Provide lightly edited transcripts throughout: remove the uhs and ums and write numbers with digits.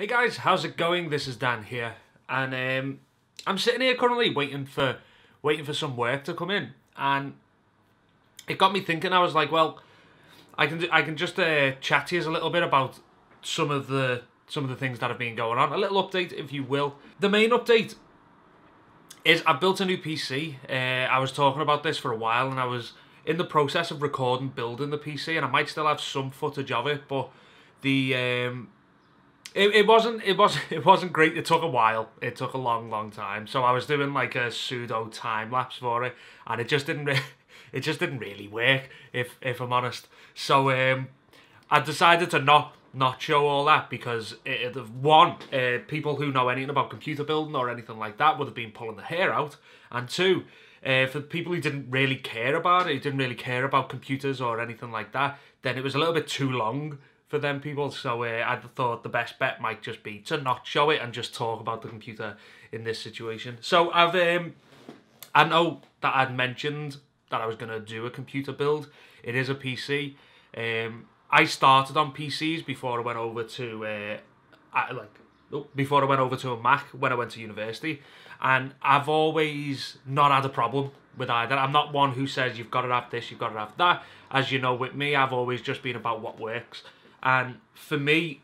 Hey guys, how's it going? This is Dan here, and I'm sitting here currently waiting for some work to come in, and it got me thinking. I was like, well, I can just chat to you a little bit about some of the things that have been going on. A little update, if you will. The main update is I built a new PC. I was talking about this for a while, and I was in the process of building the PC, and I might still have some footage of it, but the It wasn't great. It took a while. It took a long time. So I was doing like a pseudo time lapse for it, and it just didn't really work. If I'm honest. So I decided to not show all that because people who know anything about computer building or anything like that would have been pulling the hair out, and two, for people who didn't really care about it, who didn't really care about computers or anything like that, then it was a little bit too long for them people. So I thought the best bet might just be to not show it and just talk about the computer in this situation. So I know that I'd mentioned that I was going to do a computer build. It is a PC. I started on PCs before I went over to a Mac when I went to university, and I've always not had a problem with either. I'm not one who says you've got to have this, you've got to have that. As you know, with me, I've always just been about what works. And for me,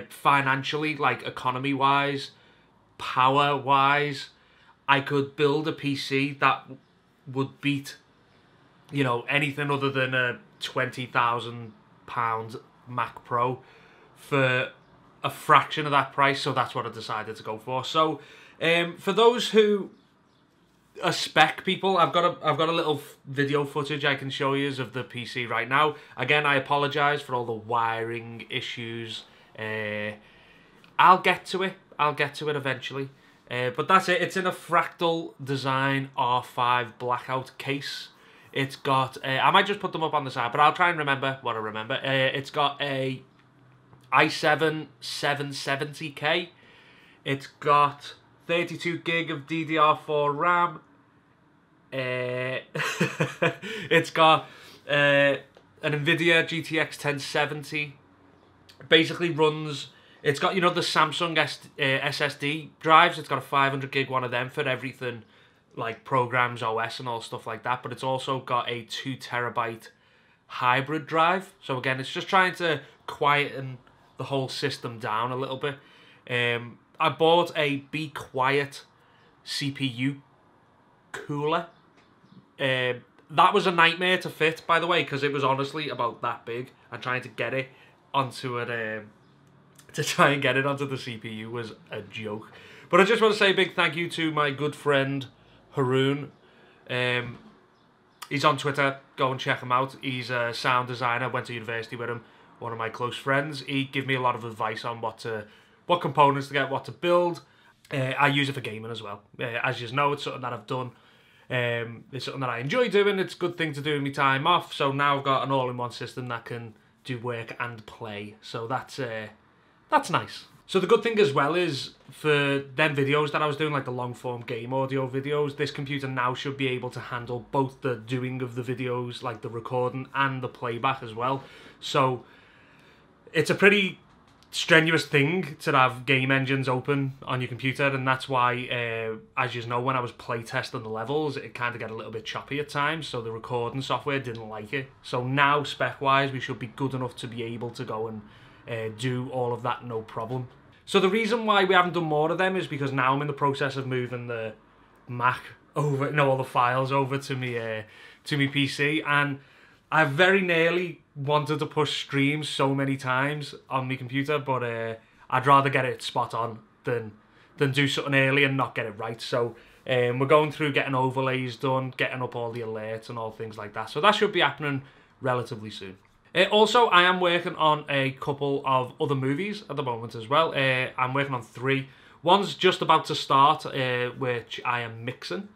financially, like economy-wise, power-wise, I could build a PC that would beat, anything other than a £20,000 Mac Pro for a fraction of that price. So that's what I decided to go for. So for those who are spec people, I've got a little video footage I can show you of the PC right now. Again, I apologise for all the wiring issues. I'll get to it eventually. But that's it. It's in a Fractal Design R5 blackout case. It's got I might just put them up on the side, but I'll try and remember what I remember. It's got a i7 770K. It's got 32 gig of DDR4 RAM. It's got an NVIDIA GTX 1070. Basically runs. It's got the Samsung SSD drives. It's got a 500 gig one of them for everything, like programs, OS, and all stuff like that. But it's also got a 2 terabyte hybrid drive. So again, it's just trying to quieten the whole system down a little bit. I bought a Be Quiet CPU cooler. That was a nightmare to fit, by the way, because it was honestly about that big, and trying to get it onto it, to try and get it onto the CPU was a joke. But I just want to say a big thank you to my good friend Haroon. He's on Twitter. Go and check him out. He's a sound designer. Went to university with him. One of my close friends. He gave me a lot of advice on what components to get, what to build. I use it for gaming as well. As you know, it's something that I've done. It's something that I enjoy doing. It's a good thing to do in my time off. So now I've got an all-in-one system that can do work and play. So that's nice. So the good thing as well is for them videos that I was doing, like the long-form game audio videos, this computer now should be able to handle both the doing of the videos, like the recording, and the playback as well. So it's a pretty strenuous thing to have game engines open on your computer, and that's why, as you know, when I was playtesting the levels, it kind of got a little bit choppy at times, so the recording software didn't like it. So now, spec-wise, we should be good enough to be able to go and do all of that no problem. So the reason why we haven't done more of them is because now I'm in the process of moving the Mac over, all the files over to me PC, and I very nearly wanted to push streams so many times on my computer, but I'd rather get it spot on than do something early and not get it right. So we're going through getting overlays done, getting up all the alerts and all things like that. So that should be happening relatively soon. Also, I am working on a couple of other movies at the moment as well. I'm working on 3. One's just about to start, which I am mixing.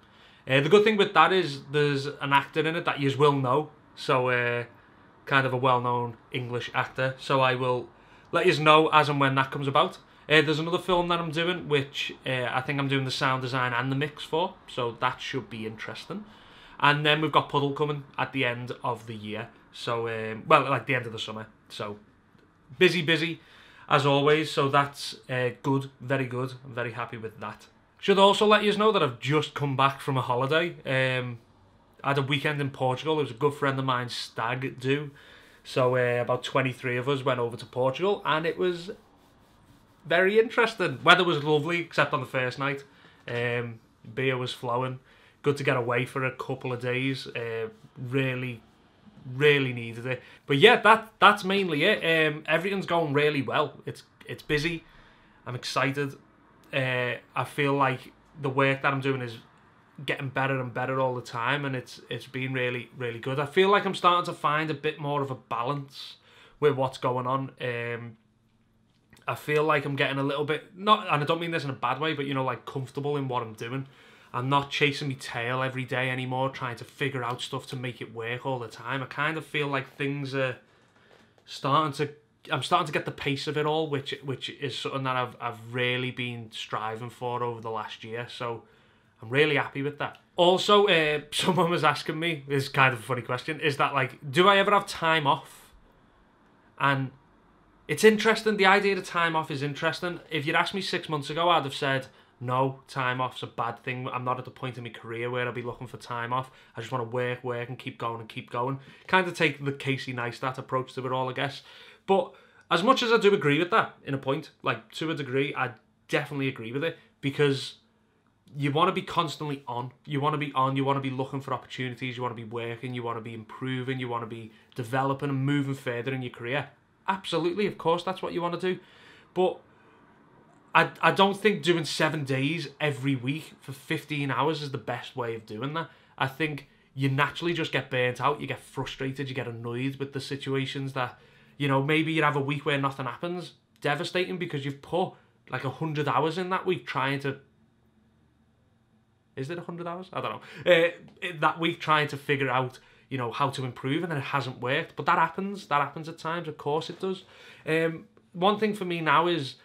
The good thing with that is there's an actor in it that you will know. So kind of a well-known English actor. So I will let you know as and when that comes about. There's another film that I'm doing, which I think I'm doing the sound design and the mix for. So that should be interesting. And then we've got Puddle coming at the end of the year. So, well, like the end of the summer. So, busy. as always, so that's good, very good. I'm very happy with that. Should also let you know that I've just come back from a holiday. I had a weekend in Portugal. It was a good friend of mine's stag do. So about 23 of us went over to Portugal, and it was very interesting. Weather was lovely, except on the first night. Beer was flowing. Good to get away for a couple of days. Really needed it. But yeah, that's mainly it. Everything's going really well. It's busy. I'm excited. I feel like the work that I'm doing is getting better and better all the time, and it's been really good. I feel like I'm starting to find a bit more of a balance with what's going on. I feel like I'm getting a little bit, not, and I don't mean this in a bad way, but you know, like comfortable in what I'm doing. I'm not chasing my tail every day anymore, trying to figure out stuff to make it work all the time. I kind of feel like things are I'm starting to get the pace of it all, which is something that I've really been striving for over the last year. So I'm really happy with that. Also, someone was asking me, this is kind of a funny question, is that like, do I ever have time off? And it's interesting, the idea of time off is interesting. If you'd asked me 6 months ago, I'd have said, no, time off's a bad thing. I'm not at the point in my career where I'll be looking for time off. I just want to work and keep going. Kind of take the Casey Neistat approach to it all, I guess. But as much as I do agree with that, in a point, like to a degree, I definitely agree with it, because you want to be constantly on. You want to be looking for opportunities, you want to be working, you want to be improving, you want to be developing and moving further in your career. Absolutely, of course, that's what you want to do. But I don't think doing 7 days every week for 15 hours is the best way of doing that. I think you naturally just get burnt out, you get frustrated, you get annoyed with the situations that, you know, maybe you'd have a week where nothing happens. Devastating, because you've put like 100 hours in that week trying to... Is it 100 hours? I don't know. That week trying to figure out, you know, how to improve, and then it hasn't worked. But that happens. That happens at times. Of course it does. One thing for me now is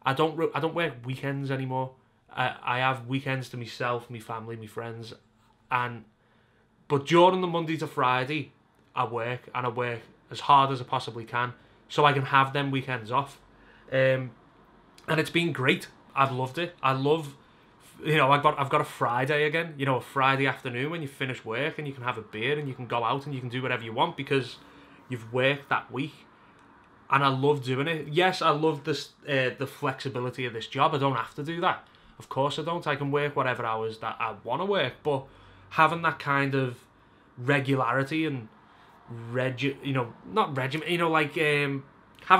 I don't work weekends anymore. I have weekends to myself, my family, my friends, but during the Monday to Friday, I work, and I work as hard as I possibly can, so I can have them weekends off. And it's been great. I've loved it. I love, you know, I've got a Friday again. You know, a Friday afternoon when you finish work and you can have a beer and you can go out and you can do whatever you want because you've worked that week. And I love doing it. Yes, I love this the flexibility of this job. I don't have to do that. Of course I don't. I can work whatever hours that I want to work. But having that kind of regularity and having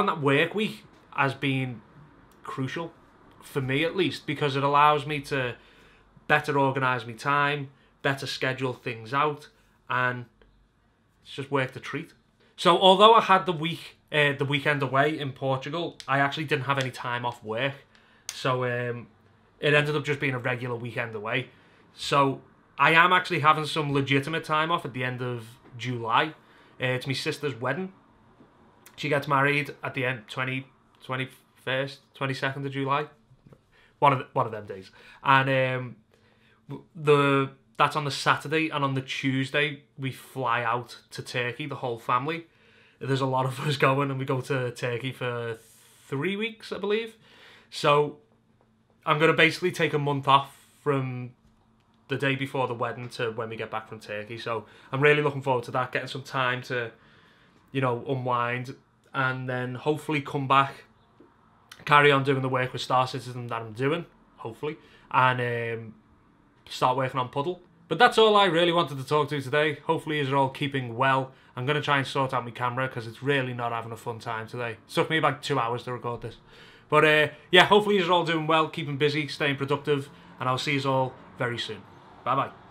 that work week has been crucial for me, at least, because it allows me to better organise my time, better schedule things out, and it's just worked a treat. So although I had the weekend away in Portugal, I actually didn't have any time off work. So it ended up just being a regular weekend away. So I am actually having some legitimate time off at the end of July. It's my sister's wedding. She gets married at the end, 21st, 22nd of July. One of them days. And that's on the Saturday, and on the Tuesday we fly out to Turkey, the whole family. There's a lot of us going, and we go to Turkey for 3 weeks, I believe. So I'm going to basically take a month off from the day before the wedding to when we get back from Turkey. So I'm really looking forward to that, getting some time to, you know, unwind, and then hopefully come back, carry on doing the work with Star Citizen that I'm doing, hopefully, and start working on Puddle. But that's all I really wanted to talk to today. Hopefully you're all keeping well. I'm going to try and sort out my camera because it's really not having a fun time today. It took me about 2 hours to record this. But yeah, hopefully you're all doing well, keeping busy, staying productive, and I'll see you all very soon. Bye-bye.